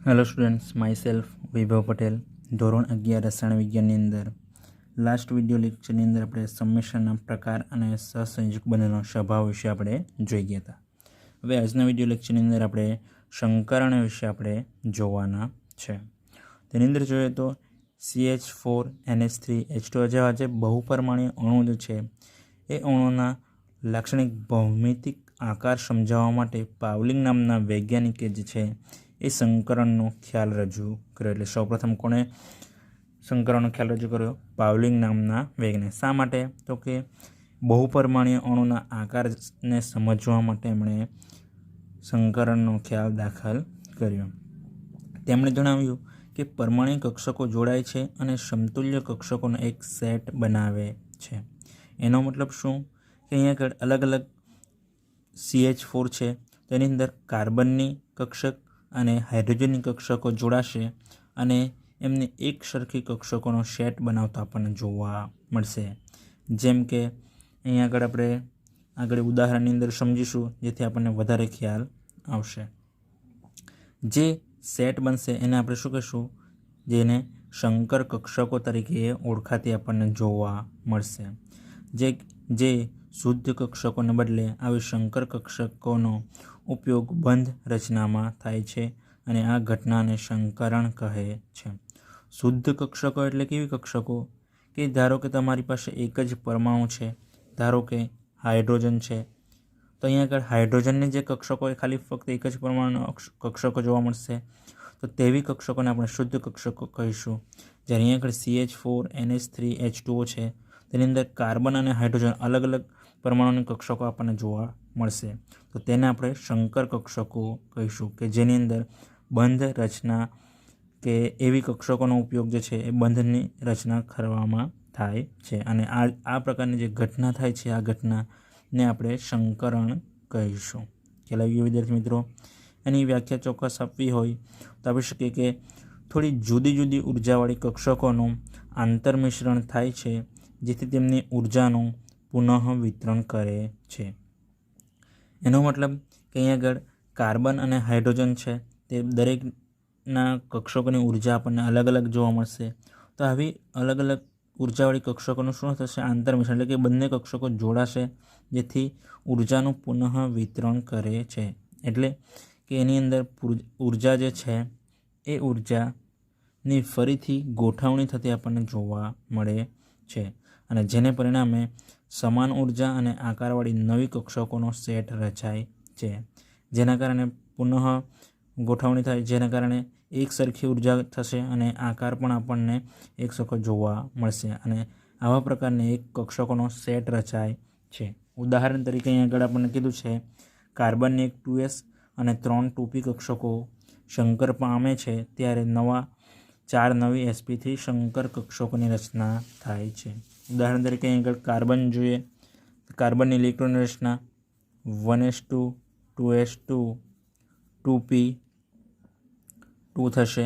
Hello students, my self વૈભવ પટેલ. ધોરણ 11 રસાયણ વિજ્ઞાનની અંદર લાસ્ટ વિડીયો લેક્ચરની અંદર આપણે સંમિશ્રણના પ્રકાર અને સહસંયોજક બંધનો સ્વભાવ વિશે આપણે જોઈ ગયા હતા. હવે આજના વિડીયો લેક્ચરની અંદર આપણે સંકરણ વિશે આપણે જોવાના છે. તેની અંદર જોઈએ તો CH4NH3H2 જેવા જે બહુપરમાણીય અણુ જે છે એ અણુના લાક્ષણિક ભૌમિતિક આકાર સમજાવવા માટે પાવલિંગ નામના વૈજ્ઞાનિકે જે છે એ સંકરણનો ખ્યાલ રજૂ કર્યો. એટલે સૌપ્રથમ કોણે સંકરણનો ખ્યાલ રજૂ કર્યો? પાવલિંગ નામના વૈજ્ઞાનિક. શા માટે? તો કે બહુપરમાણીય અણુના આકારને સમજવા માટે એમણે સંકરણનો ખ્યાલ દાખલ કર્યો. તેમણે જણાવ્યું કે પરમાણ્વીય કક્ષકો જોડાય છે અને સમતુલ્ય કક્ષકોનો એક સેટ બનાવે છે. એનો મતલબ શું કે અહીંયા આગળ અલગ અલગ CH4 છે, તેની અંદર કાર્બનની કક્ષક અને હાઇડ્રોજનની કક્ષકો જોડાશે અને એમને એક સરખી કક્ષકોનો સેટ બનાવતા આપણને જોવા મળશે. જેમ કે અહીંયા આગળ આપણે ઉદાહરણની અંદર સમજીશું, જેથી આપણને વધારે ખ્યાલ આવશે. જે સેટ બનશે એને આપણે શું કહીશું? જેને સંકર કક્ષકો તરીકે ઓળખાતી આપણને જોવા મળશે. જે શુદ્ધ કક્ષકોને બદલે આવી સંકર કક્ષકોનો ઉપયોગ બંધ રચનામાં થાય છે અને આ ઘટનાને સંકરણ કહે છે. શુદ્ધ કક્ષકો એટલે કેવી કક્ષકો? કે ધારો કે તમારી પાસે એક જ પરમાણુ છે, ધારો કે હાઇડ્રોજન છે, તો અહીંયા આગળ હાઇડ્રોજનની જે કક્ષકો હોય ખાલી ફક્ત એક જ પરમાણુ કક્ષકો જોવા મળશે, તો તેવી કક્ષકોને આપણે શુદ્ધ કક્ષકો કહીશું. જ્યારે અહીંયા આગળ CH4NH3H2O છે, તેની અંદર કાર્બન અને હાઇડ્રોજન અલગ અલગ પરમાણુની કક્ષકો આપણને જોવા મળશે, તો તેને આપણે સંકર કક્ષકો કહીશું કે જેની અંદર બંધ રચના કે એવી કક્ષકોનો ઉપયોગ જે છે એ બંધની રચના કરવામાં થાય છે અને આ પ્રકારની જે ઘટના થાય છે, આ ઘટનાને આપણે સંકરણ કહીશું. ખ્યાલ આવી ગયો વિદ્યાર્થી મિત્રો? એની વ્યાખ્યા ચોક્કસ આપવી હોય તો આપી શકીએ કે થોડી જુદી જુદી ઉર્જાવાળી કક્ષકોનું આંતરમિશ્રણ થાય છે, જેથી તેમની ઉર્જાનું પુનઃ વિતરણ કરે છે. એનો મતલબ કે અહીંયા આગળ કાર્બન અને હાઇડ્રોજન છે, તે દરેકના કક્ષકોની ઉર્જા આપણને અલગ અલગ જોવા મળશે. તો આવી અલગ અલગ ઉર્જાવાળી કક્ષકોનું શું થશે? આંતરમિશ્રણ, એટલે કે બંને કક્ષકો જોડાશે, જેથી ઉર્જાનું પુનઃ વિતરણ કરે છે. એટલે કે એની અંદર ઉર્જા જે છે એ ઉર્જાની ફરીથી ગોઠવણી થતી આપણને જોવા મળે છે અને જેને પરિણામે સમાન ઉર્જા અને આકારવાળી નવી કક્ષકોનો સેટ રચાય છે. જેના કારણે પુનઃ ગોઠવણી થાય, જેના કારણે એક સરખી ઉર્જા થશે અને આકાર પણ આપણને એક સરખો જોવા મળશે અને આવા પ્રકારને એક કક્ષકોનો સેટ રચાય છે. ઉદાહરણ તરીકે અહીં આગળ આપણને કીધું છે કાર્બનની એક 2s અને 3 2p કક્ષકો સંકર પામે છે, ત્યારે 4 નવી sp3 સંકર કક્ષકોની રચના થાય છે. ઉદાહરણ તરીકે અહીં આગળ કાર્બન જોઈએ, કાર્બનની ઇલેક્ટ્રોનની રચના 1s2 2s2 2p2 થશે.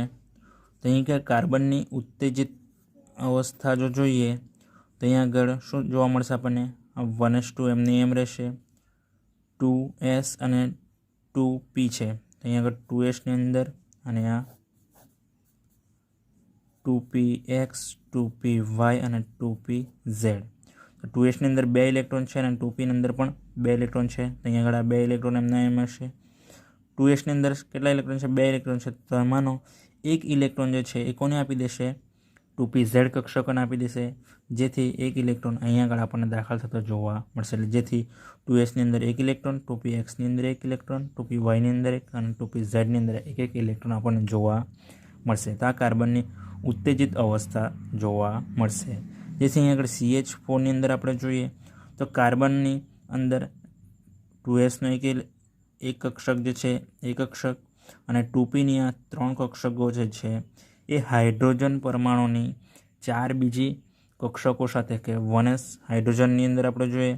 તો અહીં આગળ કાર્બનની ઉત્તેજિત અવસ્થા જો જોઈએ તો અહીં આગળ શું જોવા મળશે આપણને? 1s2 એમની એમ રહેશે, 2s અને 2p છે, તો અહીં આગળ 2sની અંદર અને આ 2px 2py અને 2pz. તો 2sની અંદર 2 ઇલેક્ટ્રોન છે અને 2pની અંદર પણ 2 ઇલેક્ટ્રોન છે, તો અહીં આગળ આ 2 ઇલેક્ટ્રોન એમના એમ હશે. 2sની અંદર કેટલા ઇલેક્ટ્રોન છે? 2 ઇલેક્ટ્રોન છે, તો એમાંનો એક ઇલેક્ટ્રોન જે છે એ કોને આપી દેશે? 2pz કક્ષકોને આપી દેશે, જેથી એક ઇલેક્ટ્રોન અહીંયા આગળ આપણને દાખલ થતો જોવા મળશે. એટલે જેથી 2sની અંદર એક ઇલેક્ટ્રોન, 2pxની અંદર એક ઇલેક્ટ્રોન, 2pyની અંદર એક અને 2pzની અંદર એક ઇલેક્ટ્રોન આપણને જોવા મળશે. તો આ કાર્બનની ઉત્તેજિત અવસ્થા જોવા મળશે. જેથી અહીં આગળ CH4ની અંદર આપણે જોઈએ તો કાર્બનની અંદર 2sનો એક કક્ષક જે છે એ કક્ષક અને 2pની આ 3 કક્ષકો જે છે એ હાઇડ્રોજન પરમાણુની 4 બીજી કક્ષકો સાથે કે 1s હાઇડ્રોજનની અંદર આપણે જોઈએ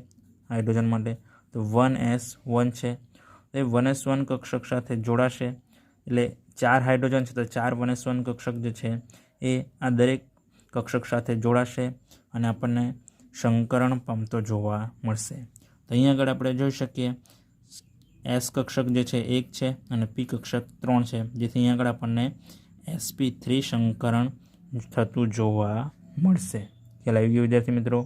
હાઇડ્રોજન માટે તો 1s1 છે, તો એ 1s1 કક્ષક સાથે જોડાશે. એટલે 4 હાઇડ્રોજન છે તો 4 1s1 કક્ષક જે છે એ આ દરેક કક્ષક સાથે જોડાશે અને આપણને સંકરણ પામતો જોવા મળશે. તો અહીં આગળ આપણે જોઈ શકીએ એસ કક્ષક જે છે 1 છે અને પી કક્ષક 3 છે, જેથી અહીંયા આગળ આપણને sp3 સંકરણ થતું જોવા મળશે. ખ્યાલ આવી ગયો વિદ્યાર્થી મિત્રો?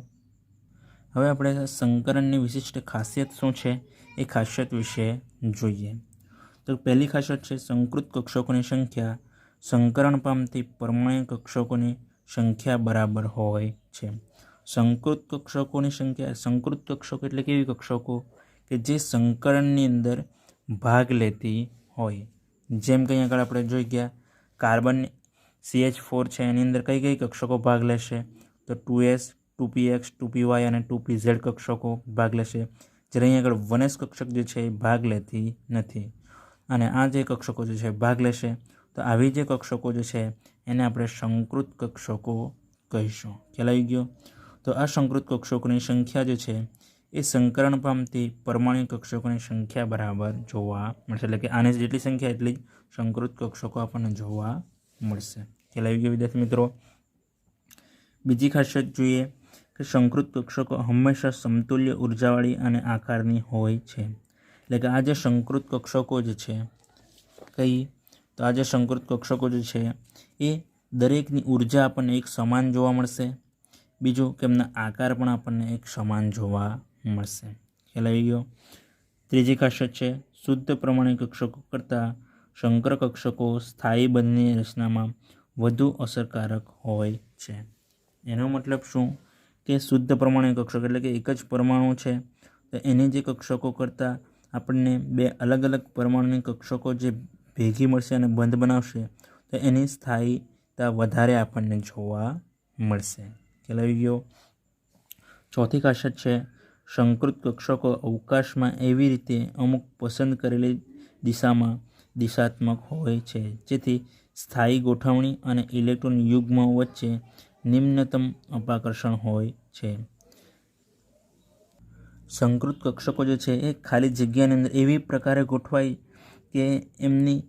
હવે આપણે સંકરણની વિશિષ્ટ ખાસિયત શું છે એ ખાસિયત વિશે જોઈએ. તો પહેલી ખાસિયત છે સંકૃત કક્ષકોની સંખ્યા સંકરણ પામતી પરમાણ્વીય કક્ષકોની સંખ્યા બરાબર હોય છે. સંકૃત કક્ષકોની સંખ્યા, સંકૃત કક્ષકો એટલે કેવી કક્ષકો કે જે સંકરણની અંદર ભાગ લેતી હોય. જેમ કે અહીંયા આગળ આપણે જોઈ ગયા કાર્બન CH4 છે, એની અંદર કઈ કઈ કક્ષકો ભાગ લેશે? તો 2s, 2px, 2py અને 2pz કક્ષકો ભાગ લેશે. જ્યારે અહીંયા આગળ 1s કક્ષક જે છે એ ભાગ લેતી નથી અને આ જે કક્ષકો જે છે ભાગ લેશે. તો આવી જે કક્ષકો જે છે એને આપણે સંકૃત કક્ષકો કહીશું. ખ્યાલ આવી ગયો? તો આ સંકૃત કક્ષકોની સંખ્યા જે છે એ સંકરણ પામતી પરમાણ્વીય કક્ષકોની સંખ્યા બરાબર જોવા મળશે. એટલે કે આની જેટલી સંખ્યા એટલી જ સંકૃત કક્ષકો આપણને જોવા મળશે. ખ્યાલ આવી ગયો વિદ્યાર્થી મિત્રો? બીજી ખાસિયત જોઈએ કે સંકૃત કક્ષકો હંમેશા સમતુલ્ય ઉર્જાવાળી અને આકારની હોય છે. એટલે કે આ જે સંકૃત કક્ષકો જે છે તો આ જે સંકૃત કક્ષકો જે છે એ દરેકની ઉર્જા આપણને એક સમાન જોવા મળશે. બીજું કે એમના આકાર પણ આપણને એક સમાન જોવા મળશે. ખ્યાલ આવી ગયો? ત્રીજી ખાસિયત છે શુદ્ધ પ્રમાણિક કક્ષકો કરતાં સંકર કક્ષકો સ્થાયી બંધની રચનામાં વધુ અસરકારક હોય છે. એનો મતલબ શું કે શુદ્ધ પ્રમાણિક કક્ષક એટલે કે એક જ પરમાણુ છે તો એની જે કક્ષકો કરતાં આપણને બે અલગ અલગ પરમાણુની કક્ષકો જે ભેગી મળશે અને બંધ બનાવશે તો એની સ્થાયીતા વધારે આપણને જોવા મળશે. ખ્યાલ આવી ગયો? ચોથી ખાસિયત છે સંકૃત કક્ષકો અવકાશમાં એવી રીતે અમુક પસંદ કરેલી દિશામાં દિશાત્મક હોય છે જેથી સ્થાયી ગોઠવણી અને ઇલેક્ટ્રોન યુગ્મ વચ્ચે નિમ્નતમ અપાકર્ષણ હોય છે. સંકૃત કક્ષકો જે છે એ ખાલી જગ્યાની અંદર એવી પ્રકારે ગોઠવાય કે એમની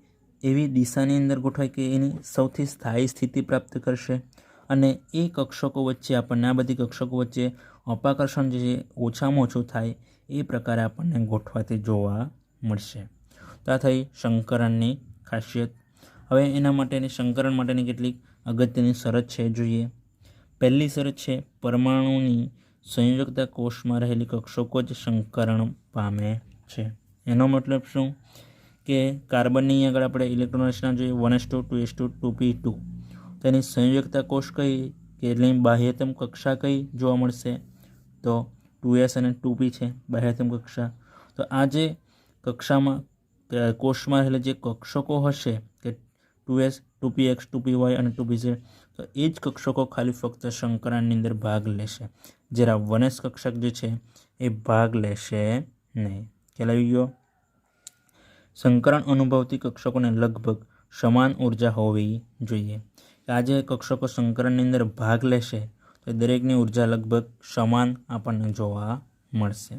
એવી દિશાની અંદર ગોઠવાય કે એની સૌથી સ્થાયી સ્થિતિ પ્રાપ્ત કરશે અને એ કક્ષકો વચ્ચે આપણને આ બધી કક્ષકો વચ્ચે અપાકર્ષણ જે છે ઓછામાં ઓછું થાય એ પ્રકારે આપણને ગોઠવાતી જોવા મળશે. તો આ થઈ સંકરણની ખાસિયત. હવે એના માટેની સંકરણ માટેની કેટલીક અગત્યની શરત છે જોઈએ. પહેલી શરત છે પરમાણુની સંયોજકતા કોષમાં રહેલી કક્ષકો જ સંકરણ પામે છે. એનો મતલબ શું કે કાર્બનની આગળ આપણે ઇલેક્ટ્રોન રચના જોઈએ 1s2, 2s2, 2p2. તેની સંયોજકતા કોષ કઈ કે એટલે બાહ્યતમ કક્ષા કઈ જોવા મળશે? તો 2s અને 2p છે બાહ્યતમ કક્ષા. તો આ જે કક્ષામાં કોષમાં રહેલા જે કક્ષકો હશે કે 2s, 2px, 2py અને 2pz તો એ જ કક્ષકો ખાલી ફક્ત સંકરણની અંદર ભાગ લેશે. જ્યારે 1s કક્ષક જે છે એ ભાગ લેશે નહીં. ખ્યાલ આવી ગયો? સંકરણ અનુભવતી કક્ષકોને લગભગ સમાન ઉર્જા હોવી જોઈએ. આ જે કક્ષકો સંકરણની અંદર ભાગ લેશે તો દરેકની ઉર્જા લગભગ સમાન આપણને જોવા મળશે.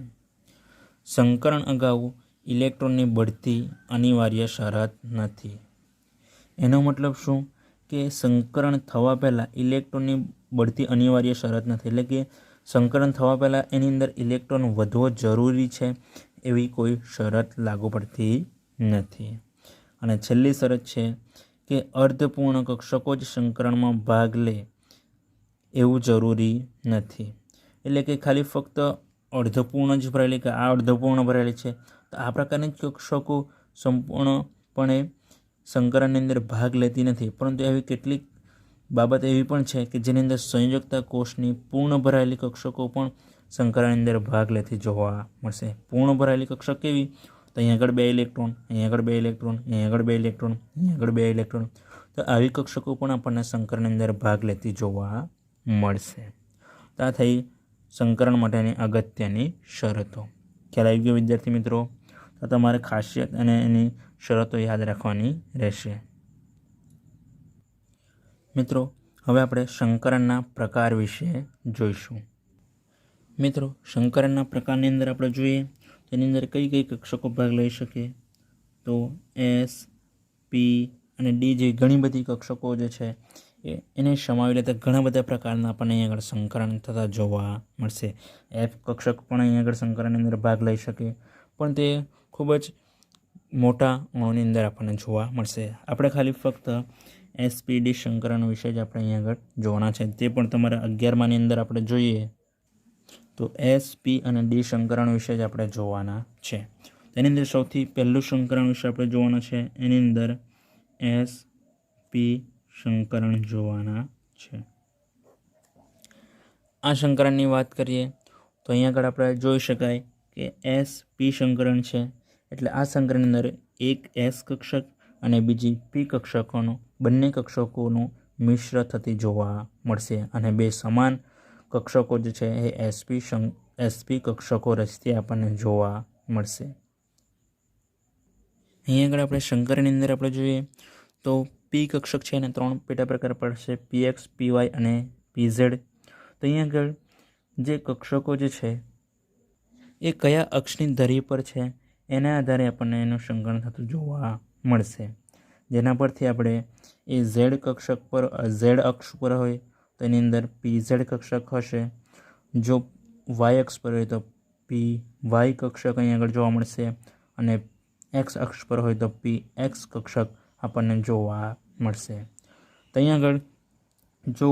સંકરણ અગાઉ ઇલેક્ટ્રોનની બઢતી અનિવાર્ય શરત નથી. એનો મતલબ શું કે સંકરણ થવા પહેલાં ઇલેક્ટ્રોનની બઢતી અનિવાર્ય શરત નથી. એટલે કે સંકરણ થવા પહેલાં એની અંદર ઇલેક્ટ્રોન વધવો જરૂરી છે એવી કોઈ શરત લાગુ પડતી નથી. અને છેલ્લી શરત છે કે અર્ધપૂર્ણ કક્ષકો જ સંકરણમાં ભાગ લે એવું જરૂરી નથી. એટલે કે ખાલી ફક્ત અર્ધપૂર્ણ જ ભરેલી કે આ અર્ધપૂર્ણ ભરેલી છે તો આ પ્રકારની કક્ષકો સંપૂર્ણપણે સંકરણની અંદર ભાગ લેતી નથી. પરંતુ એવી કેટલીક બાબત એવી પણ છે કે જેની અંદર સંયોજકતા કોષની પૂર્ણ ભરાયેલી કક્ષકો પણ સંકરણની અંદર ભાગ લેતી જોવા મળશે. પૂર્ણ ભરાયેલી કક્ષક કેવી? તો અહીં આગળ 2 ઇલેક્ટ્રોન, અહીં આગળ 2 ઇલેક્ટ્રોન, અહીં આગળ 2 ઇલેક્ટ્રોન, અહીં આગળ 2 ઇલેક્ટ્રોન. તો આવી કક્ષકો પણ આપણને સંકરણની અંદર ભાગ લેતી જોવા મળશે. તો આ થઈ સંકરણ માટેની અગત્યની શરતો. ખ્યાલ આવી ગયો વિદ્યાર્થી મિત્રો? તો તમારે ખાસિયત અને એની શરતો યાદ રાખવાની રહેશે. મિત્રો હવે આપણે સંકરણના પ્રકાર વિશે જોઈશું. મિત્રો સંકરણના પ્રકારની અંદર આપણે જોઈએ તેની અંદર કઈ કઈ કક્ષકો ભાગ લઈ શકે? તો S, P અને D જેવી ઘણી બધી કક્ષકો જે છે એને સમાવી લેતા ઘણા બધા પ્રકારના આપણને અહીં આગળ સંકરણ થતા જોવા મળશે. F કક્ષક પણ અહીં આગળ સંકરણની અંદર ભાગ લઈ શકે પણ તે ખૂબ જ મોટા અણુની અંદર આપણને જોવા મળશે. આપણે ખાલી ફક્ત SPD સંકરણ વિશે જ આપણે અહીંયા આગળ જોવાના છે. તે પણ તમારા 11માની અંદર આપણે જોઈએ તો SP અને D સંકરણ વિશે જ આપણે જોવાના છે. તેની અંદર સૌથી પહેલું સંકરણ વિશે આપણે જોવાના છે. એની અંદર SP સંકરણ જોવાના છે. આ સંકરણની વાત કરીએ તો અહીંયા આગળ આપણે જોઈ શકાય કે SP સંકરણ છે એટલે આ સંકરણની અંદર એક S કક્ષક અને બીજી P કક્ષકોનો બંને કક્ષકોનું મિશ્ર થતી જોવા મળશે અને બે સમાન કક્ષકો જે છે એ SP કક્ષકો રચતી આપણને જોવા મળશે. અહીંયા આગળ આપણે સંકરણની અંદર આપણે જોઈએ તો P કક્ષક છે એને 3 પેટા પ્રકાર પડશે: PX, PY અને PZ. તો અહીંયા આગળ જે કક્ષકો જે છે એ કયા અક્ષની ધરી પર છે એના આધારે આપણને એનું સંકરણ થતું જોવા મળશે. જેના પરથી આપણે એ Z કક્ષક પર Z અક્ષ પર હોય તો એની અંદર PZ કક્ષક હશે. જો Y અક્ષ પર હોય તો PY કક્ષક અહીં આગળ જોવા મળશે અને X અક્ષ પર હોય તો PX કક્ષક આપણને જોવા મળશે. તો અહીં આગળ જો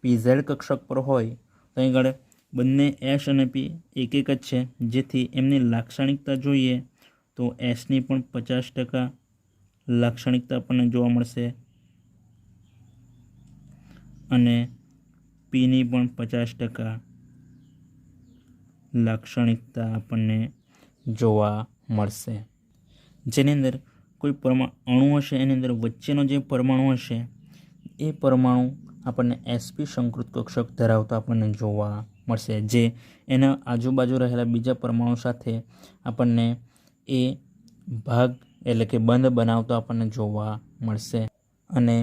PZ કક્ષક પર હોય તો અહીં આગળ બંને S અને P એક જ છે, જેથી એમની લાક્ષણિકતા જોઈએ તો Sની પણ 50% લાક્ષણિકતા આપણને જોવા મળશે અને Pની પણ 50% લાક્ષણિકતા આપણને જોવા મળશે. જેની અંદર કોઈ અણુ હશે એની અંદર વચ્ચેનો જે પરમાણુ હશે એ પરમાણુ આપણને SP સંકૃત કક્ષક ધરાવતો આપણને જોવા મળશે, જે એના આજુબાજુ રહેલા બીજા પરમાણુ સાથે આપણને એ ભાગ એટલે કે બંધ બનાવતો આપણને જોવા મળશે અને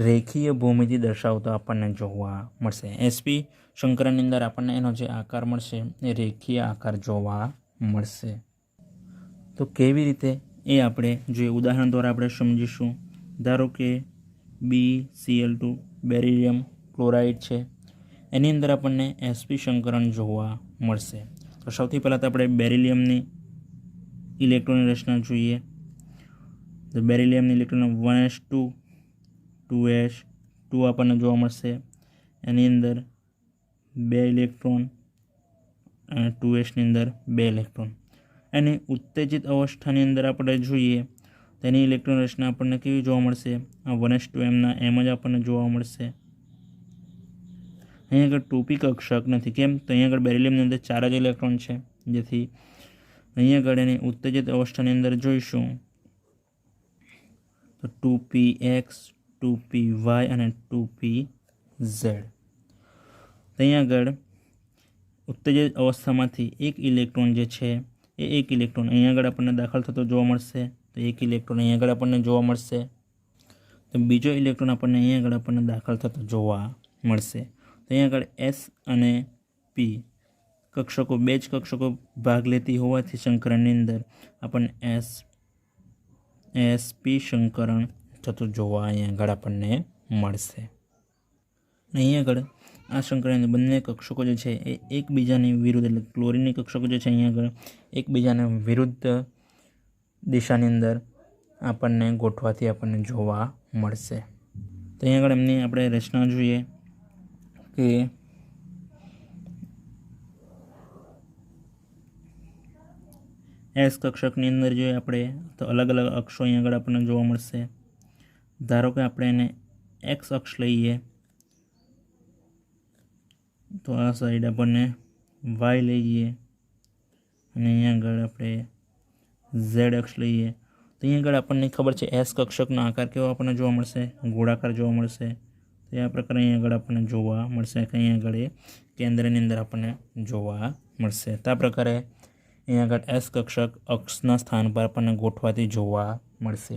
રેખીય ભૂમિતિ દર્શાવતો આપણને જોવા મળશે. SP સંકરણની અંદર આપણને એનો જે આકાર મળશે એ રેખીય આકાર જોવા મળશે. તો કેવી રીતે એ આપણે જે ઉદાહરણ દ્વારા આપણે સમજીશું. ધારો કે BCl2 બેરિલિયમ ક્લોરાઇડ છે, એની અંદર આપણને SP સંકરણ જોવા મળશે. તો સૌથી પહેલાં તો આપણે બેરિલિયમની ઇલેક્ટ્રોનની રચના જોઈએ. તો બેરિલિયમની ઇલેક્ટ્રોન 1s2 2s2 આપણને જોવા મળશે. એની અંદર 2 ઇલેક્ટ્રોન અને 2sની અંદર 2 ઇલેક્ટ્રોન. એની ઉત્તેજિત અવસ્થાની અંદર આપણે જોઈએ તેની ઇલેક્ટ્રોન રચના આપણને કેવી જોવા મળશે? આ 1s2 એમના એમ જ આપણને જોવા મળશે. અહીં આગળ 2p કક્ષક નથી. કેમ? તો અહીં આગળ બેરિલિયમની અંદર 4 જ ઇલેક્ટ્રોન છે, જેથી અહીં આગળ એની ઉત્તેજિત અવસ્થાની અંદર જોઈશું તો 2px 2py અને 2pz. તો અહીં આગળ ઉત્તેજિત અવસ્થામાંથી એક ઇલેક્ટ્રોન જે છે એ એક ઇલેક્ટ્રોન અહીં આગળ આપણને દાખલ થતો જોવા મળશે. તો એક ઇલેક્ટ્રોન અહીં આગળ આપણને જોવા મળશે, તો બીજો ઇલેક્ટ્રોન આપણને અહીં આગળ આપણને દાખલ થતો જોવા મળશે. તો અહીં આગળ S અને P કક્ષકો બે જ કક્ષકો ભાગ લેતી હોવાથી સંકરણની અંદર આપણને SP સંકરણ થતું જોવા અહીં આગળ આપણને મળશે. અહીં આગળ આ સંકરણની બંને કક્ષકો જે છે એ એકબીજાની વિરુદ્ધ એટલે ક્લોરીનની કક્ષકો જે છે અહીં આગળ એકબીજાને વિરુદ્ધ દિશાની અંદર આપણને ગોઠવાથી આપણને જોવા મળશે. તો અહીં આગળ એમની આપણે રચના જોઈએ કે S કક્ષકની અંદર જોઈએ આપણે તો અલગ અલગ અક્ષો અહીં આગળ આપણને જોવા મળશે. ધારો કે આપણે એને X અક્ષ લઈએ તો આ સાઈડ આપણને Y લઈએ અને અહીંયા આગળ આપણે Z અક્ષ લઈએ તો અહીં આગળ આપણને ખબર છે S કક્ષકનો આકાર કેવો આપણને જોવા મળશે? ગોળાકાર જોવા મળશે. તો આ પ્રકારે અહીં આગળ આપણને જોવા મળશે કે અહીં આગળ એ કેન્દ્રની અંદર આપણને જોવા મળશે. તો આ પ્રકારે અહીં આગળ S કક્ષક અક્ષના સ્થાન પર આપણને ગોઠવાતી જોવા મળશે.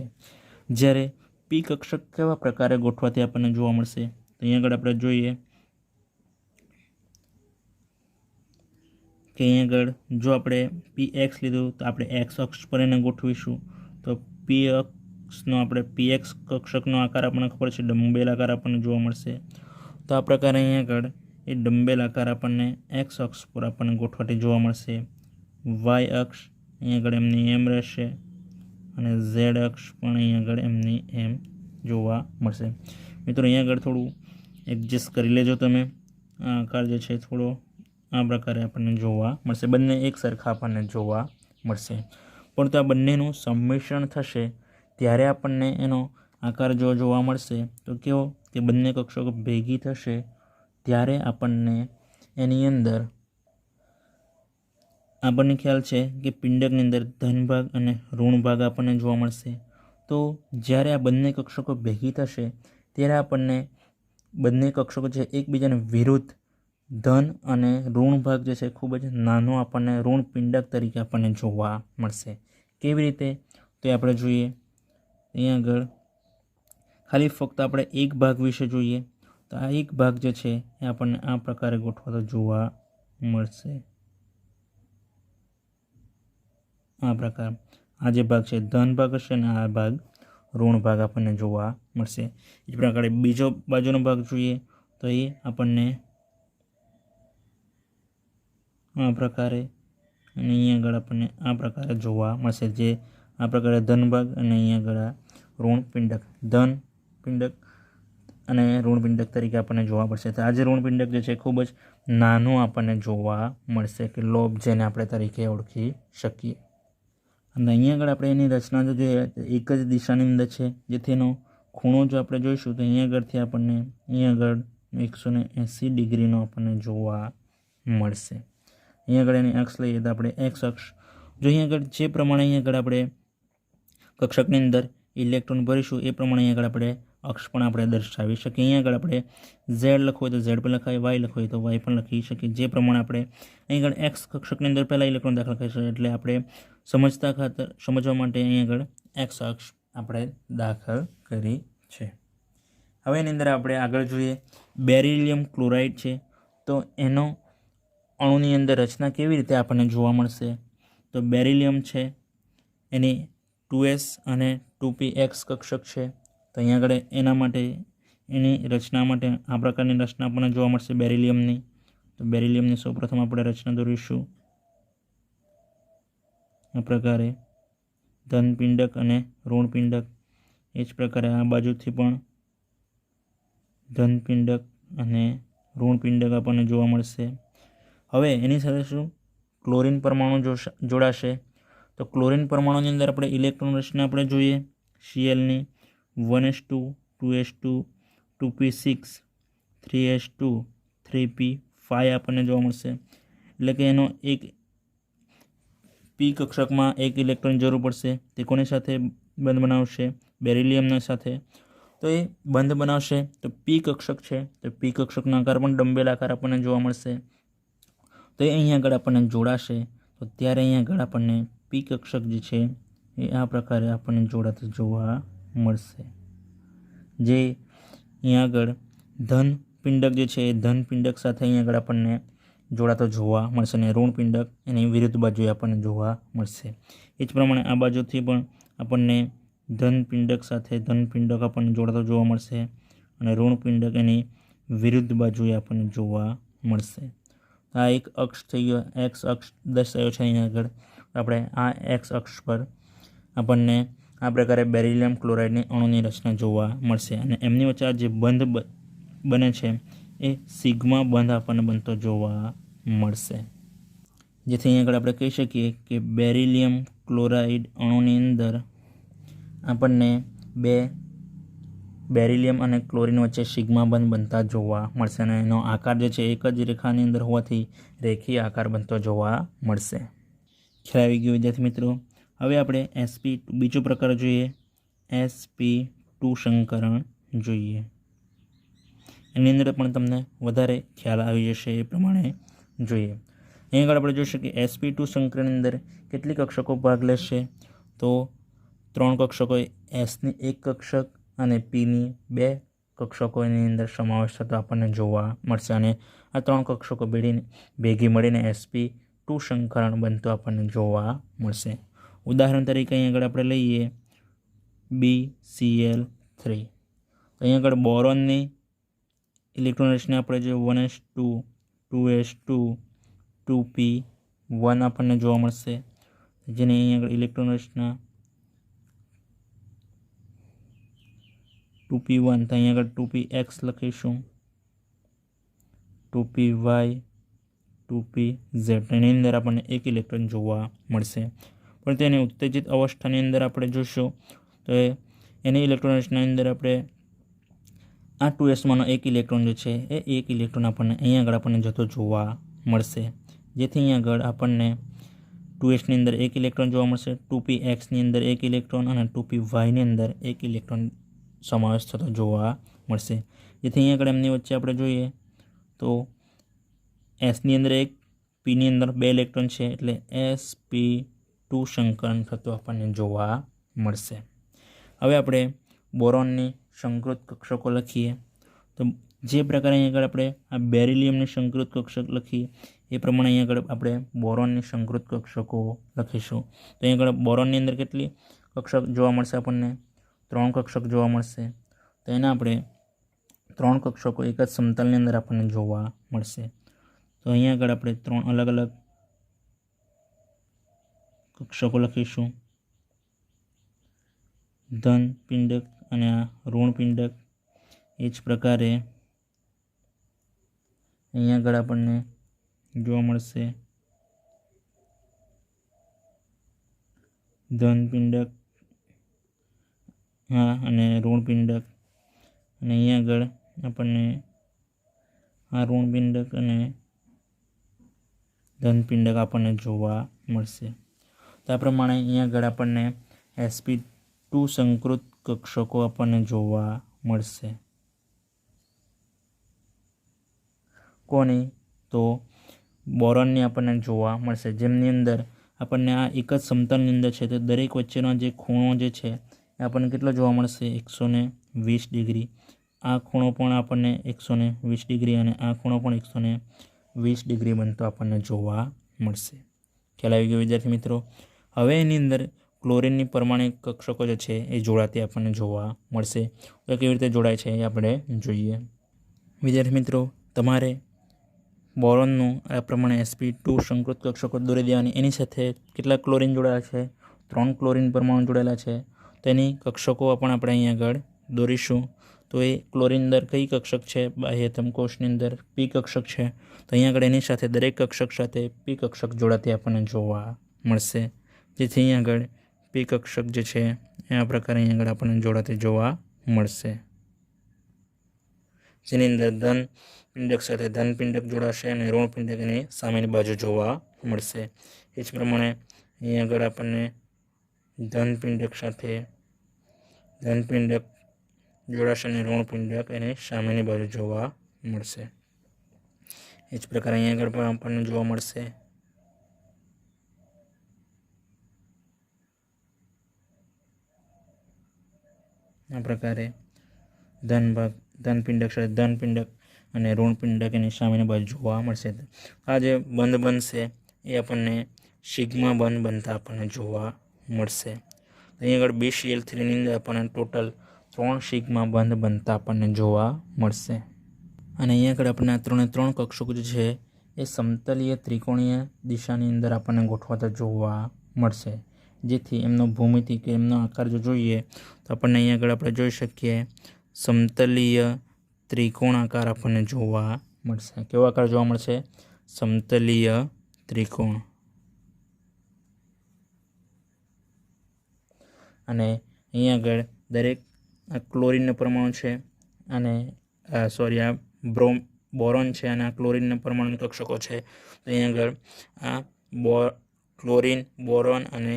જ્યારે P કક્ષક કેવા પ્રકારે ગોઠવાતી આપણને જોવા મળશે? તો અહીં આગળ આપણે જોઈએ કે અહીં આગળ જો આપણે PX લીધું તો આપણે X અક્ષ પર એને ગોઠવીશું. તો P અક્ષનો આપણે PX કક્ષકનો આકાર આપણને ખબર છે ડમ્બેલ આકાર આપણને જોવા મળશે. તો આ પ્રકારે અહીં આગળ એ ડમ્બેલ આકાર આપણને X અક્ષ પર આપણને ગોઠવાતી જોવા મળશે. Y અક્ષ અહીં આગળ એમની એમ રહેશે અને ઝેડ અક્ષ પણ અહીંયા આગળ એમની એમ જોવા મળશે. મિત્રો અહીંયા આગળ થોડું એડજસ્ટ કરી લેજો તમે. આ આકાર જે છે થોડો આ પ્રકારે આપણને જોવા મળશે. બંને એક સરખા આપણને જોવા મળશે, પરંતુ આ બંનેનું સંમિશ્રણ થશે ત્યારે આપણને એનો આકાર જો જોવા મળશે તો કેવો કે બંને કક્ષકો ભેગી થશે ત્યારે આપણને એની અંદર આપણને ખ્યાલ છે કે પિંડકની અંદર ધન ભાગ અને ઋણ ભાગ આપણને જોવા મળશે. તો જ્યારે આ બંને કક્ષકો ભેગી થશે ત્યારે આપણને બંને કક્ષકો છે એકબીજાને વિરુદ્ધ ધન અને ઋણ ભાગ જે છે ખૂબ જ નાનો આપણને ઋણ પિંડક તરીકે આપણને જોવા મળશે. કેવી રીતે તો આપણે જોઈએ. અહીંયા આગળ ખાલી ફક્ત આપણે એક ભાગ વિશે જોઈએ તો આ એક ભાગ જે છે એ આપણને આ પ્રકારે ગોઠવાતો જોવા મળશે. આ પ્રકાર આ જે ભાગ છે ધન ભાગ હશે અને આ ભાગ ઋણ ભાગ આપણને જોવા મળશે. એ જ પ્રકારે બીજો બાજુનો ભાગ જોઈએ તો એ આપણને આ પ્રકારે અને અહીંયા આગળ આપણને આ પ્રકારે જોવા મળશે. જે આ પ્રકારે ધન ભાગ અને અહીંયા આગળ ઋણ પિંડક, ધન પિંડક અને ઋણ પિંડક તરીકે આપણને જોવા મળશે. તો આ જે ઋણ પિંડક જે છે ખૂબ જ નાનું આપણને જોવા મળશે કે લોબ જેને આપણે તરીકે ઓળખી શકીએ. અને અહીંયા આગળ આપણે એની રચના જો જોઈએ એક જ દિશાની અંદર છે, જેથી એનો ખૂણો જો આપણે જોઈશું તો અહીંયા આગળથી આપણને અહીંયા આગળ 180 ડિગ્રીનો આપણને જોવા મળશે. અહીંયા આગળ એની અક્ષ લઈએ તો આપણે એક્સ અક્ષ જો અહીંયા આગળ જે પ્રમાણે અહીંયા આગળ આપણે કક્ષકની અંદર ઇલેક્ટ્રોન ભરીશું એ પ્રમાણે અહીંયા આગળ આપણે અક્ષ પણ આપણે દર્શાવી શકીએ. અહીંયા આગળ આપણે ઝેડ લખવું હોય તો ઝેડ પણ લખાય, વાય લખવું હોય તો વાય પણ લખી શકીએ. જે પ્રમાણે આપણે અહીં આગળ એક્સ કક્ષકની અંદર પહેલાં ઇલેક્ટ્રોન દાખલ કરીશું એટલે આપણે સમજવા માટે અહીં આગળ એક્સ અક્ષ આપણે દાખલ કરી છે. હવે એની અંદર આપણે આગળ જોઈએ બેરિલિયમ ક્લોરાઇડ છે તો એનો અણુની અંદર રચના કેવી રીતે આપણને જોવા મળશે. તો બેરિલિયમ છે એની 2s અને 2px કક્ષક છે. તો અહીંયા આગળ એના માટે એની રચના માટે આ પ્રકારની રચના આપણને જોવા મળશે બેરિલિયમની. તો બેરિલિયમની સૌપ્રથમ આપણે રચના દોરીશું આ પ્રકારે ધન પિંડક અને ઋણ પિંડક. એ જ પ્રકારે આ બાજુથી પણ ધન પિંડક અને ઋણ પિંડક આપણને જોવા મળશે. હવે એની સાથે શું ક્લોરીન પરમાણુ જોડાશે. તો ક્લોરીન પરમાણુની અંદર આપણે ઇલેક્ટ્રોન રચના આપણે જોઈએ Clની 1s2 2s2 2p6 3s2 3p5 આપણને જોવા મળશે. એટલે કે એનો એક પી કક્ષકમાં એક ઇલેક્ટ્રોન જરૂર પડશે. તે કોની સાથે બંધ બનાવશે? બેરિલિયમના સાથે. તો એ બંધ બનાવશે તો પી કક્ષક છે તો પી કક્ષકનો આકાર પણ ડંબેલ આકાર આપણને જોવા મળશે. તો એ અહીંયા આગળ આપણને જોડાશે તો ત્યારે અહીંયા આગળ આપણને પી કક્ષક જે છે એ આ પ્રકારે આપણને જોડાતું જોવા મળશે. જે અહીંયા આગળ ધન પિંડક જે છે એ ધન પિંડક સાથે અહીંયા આગળ આપણને જોડાતો જોવા મળશે અને ઋણ પિંડક એની વિરુદ્ધ બાજુએ આપણને જોવા મળશે. એ જ પ્રમાણે આ બાજુથી પણ આપણને ધન પિંડક સાથે ધન પિંડક આપણને જોડાતો જોવા મળશે અને ઋણ પિંડક એની વિરુદ્ધ બાજુએ આપણને જોવા મળશે. આ એક અક્ષ થઈ ગયો, એક્સ અક્ષ દર્શાવ્યો છે અહીંયા આગળ. આપણે આ એક્સ અક્ષ પર આપણને આ પ્રકારે બેરિલિયમ ક્લોરાઇડની અણુની રચના જોવા મળશે અને એમની વચ્ચે આ જે બંધ બને છે એ સિગ્મા બંધ આપણને બનતો જોવા મળશે. જેથી અહીં આગળ આપણે કહી શકીએ કે બેરિલિયમ ક્લોરાઇડ અણુની અંદર આપણને બે બેરિલિયમ અને ક્લોરીન વચ્ચે સિગ્મા બંધ બનતા જોવા મળશે અને એનો આકાર જે છે એક જ રેખાની અંદર હોવાથી રેખીય આકાર બનતો જોવા મળશે. ખ્યાલ આવી ગયો વિદ્યાર્થી મિત્રો. હવે આપણે sp2 બીજો પ્રકાર જોઈએ, sp2 સંકરણ જોઈએ. એની અંદર પણ તમને વધારે ખ્યાલ આવી જશે એ પ્રમાણે જોઈએ. અહીં આગળ આપણે જોઈ શકીએ sp2 સંકરણની અંદર કેટલી કક્ષકો ભાગ લેશે. તો 3 કક્ષકો એસની એક કક્ષક અને પીની 2 કક્ષકો એની અંદર સમાવેશ થતો આપણને જોવા મળશે અને આ 3 કક્ષકો ભેગી મળીને sp2 સંકરણ બનતો આપણને જોવા મળશે. ઉદાહરણ તરીકે અહીં આગળ આપણે લઈએ BCl3. તો અહીં આગળ બોરોનની ઇલેક્ટ્રોન રચના આપણે જે 1s2 2s2 2p1 આપણને જોવા મળશે, જેની અહીં આગળ ઇલેક્ટ્રોન રચના 2p1 તો અહીંયા આગળ 2px લખીશું, 2py, 2pz એની અંદર આપણને એક ઇલેક્ટ્રોન જોવા મળશે. પણ તેની ઉત્તેજિત અવસ્થાની અંદર આપણે જોઈશું તો એની ઇલેક્ટ્રોન રચનાની અંદર આપણે આ 2sમાંનો એક ઇલેક્ટ્રોન જે છે એ એક ઇલેક્ટ્રોન આપણને અહીંયા આગળ આપણને જતો જોવા મળશે, જેથી અહીંયા આગળ આપણને 2sની અંદર એક ઇલેક્ટ્રોન જોવા મળશે, 2pxની અંદર એક ઇલેક્ટ્રોન અને 2pyની અંદર એક ઇલેક્ટ્રોન સમાવેશ થતો જોવા મળશે. જેથી અહીંયા આગળ એમની વચ્ચે આપણે જોઈએ તો એસની અંદર એક, પીની અંદર 2 ઇલેક્ટ્રોન છે એટલે sp2 સંકરણ થતો આપણને જોવા મળશે. હવે આપણે બોરોનની સંકૃત કક્ષકો લખીએ તો જે પ્રકારે અહીં આગળ આપણે આ બેરિલિયમની સંકૃત કક્ષક લખીએ એ પ્રમાણે અહીં આગળ આપણે બોરોનની સંકૃત કક્ષકો લખીશું. તો અહીં આગળ બોરોનની અંદર કેટલી કક્ષક જોવા મળશે આપણને? 3 કક્ષક જોવા મળશે. તો એના આપણે 3 કક્ષકો એક જ સમતલની અંદર આપણને જોવા મળશે. તો અહીંયા આગળ આપણે 3 અલગ અલગ કક્ષકો લખીશું, ધન પિંડક અને આ ઋણ પિંડક. એ જ પ્રકારે અહીંયા આગળ આપણને જોવા મળશે ધન પિંડક અને ઋણ પિંડક, અને અહીંયા આગળ આપણને આ ઋણ પિંડક અને ધન પિંડક આપણને જોવા મળશે. તો આ પ્રમાણે અહીંયા આગળ આપણને sp2 સંકૃત કક્ષકો આપણને જોવા મળશે. કોની? તો બોરોનની આપણને જોવા મળશે, જેમની અંદર આપણને આ એક જ સમતલની અંદર છે તો દરેક વચ્ચેનો જે ખૂણો જે છે એ આપણને કેટલો જોવા મળશે? 120 ડિગ્રી. આ ખૂણો પણ આપણને 120 ડિગ્રી અને આ ખૂણો પણ 120 ડિગ્રી બનતો આપણને જોવા મળશે. ખ્યાલ આવી ગયો વિદ્યાર્થી મિત્રો? હવે એની અંદર ક્લોરિનની પરમાણિક કક્ષકો જે છે એ જોડાતી આપણને જોવા મળશે. તો કેવી રીતે જોડાય છે એ આપણે જોઈએ. વિદ્યાર્થી મિત્રો, તમારે બોરોનનું આ પ્રમાણે sp2 સંકૃત કક્ષકો દોરી દેવાની. એની સાથે કેટલા ક્લોરિન જોડાયેલા છે? 3 ક્લોરિન પરમાણુ જોડાયેલા છે. તેની કક્ષકો પણ આપણે અહીં આગળ દોરીશું. તો એ ક્લોરિન અંદર કઈ કક્ષક છે? બાહ્યતમ કોષની અંદર p કક્ષક છે. તો અહીં આગળ એની સાથે દરેક કક્ષક સાથે p કક્ષક જોડાતી આપણને જોવા મળશે, જેથી અહીં આગળ p કક્ષક જે છે એ આ પ્રકારે અહીં આગળ આપણને જોડાતી જોવા મળશે, જેની અંદર ધન પિંડક સાથે ધન પિંડક જોડાશે અને ઋણ પિંડક એની સામેની બાજુ જોવા મળશે. એ જ પ્રમાણે અહીં આગળ આપણને ધન પિંડક સાથે ધન પિંડક જોડાશે અને ઋણ પિંડક એની સામેની બાજુ જોવા મળશે. એ જ પ્રકારે અહીં આગળ પણ આપણને જોવા મળશે. આ પ્રકારે ધન પિંડક સાથે ધન પિંડક અને ઋણ પિંડક એની સામેની બાજુ જોવા મળશે. આ જે બંધ બનશે એ આપણને સિગ્મા બંધ બનતા આપણને જોવા મળશે. અહીં આગળ BCl3ની અંદર આપણને ટોટલ 3 સિગ્મા બંધ બનતા આપણને જોવા મળશે. અને અહીં આગળ આપણને આ 3 કક્ષકો જે છે એ સમતલીય ત્રિકોણીય દિશાની અંદર આપણને ગોઠવાતા જોવા મળશે, જેથી એમનો ભૂમિતિ કે એમનો આકાર જો જોઈએ તો આપણને અહીં આગળ આપણે જોઈ શકીએ સમતલીય ત્રિકોણાકાર આપણને જોવા મળશે. કેવો આકાર જોવા મળશે? સમતલીય ત્રિકોણ. અને અહીં આગળ દરેક આ ક્લોરિનના પરમાણુ છે અને આ બોરોન છે અને આ ક્લોરિનના પરમાણુ કક્ષકો છે. તો અહીં આગળ આ ક્લોરિન, બોરોન અને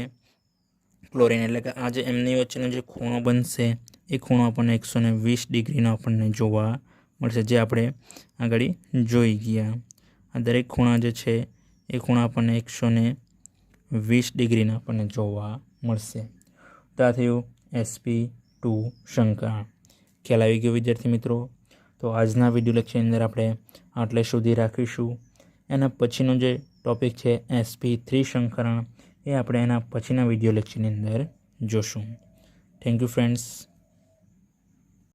ક્લોરિન એટલે કે આ જે એમની વચ્ચેનો જે ખૂણો બનશે એ ખૂણો આપણને 120 ડિગ્રીનો આપણને જોવા મળશે, જે આપણે આગળ જોઈ ગયા. આ દરેક ખૂણા જે છે એ ખૂણા આપણને 120 ડિગ્રીના આપણને જોવા મળશે. તો આ થયું sp2 સંકરણ. ખ્યાલ આવી ગયો વિદ્યાર્થી મિત્રો? તો આજના વિડીયો લેક્ચરની અંદર આપણે આટલે સુધી રાખીશું. એના પછીનો જે ટૉપિક છે sp3 સંકરણ એ આપણે એના પછીના વિડીયો લેક્ચરની અંદર જોશું. Thank you friends.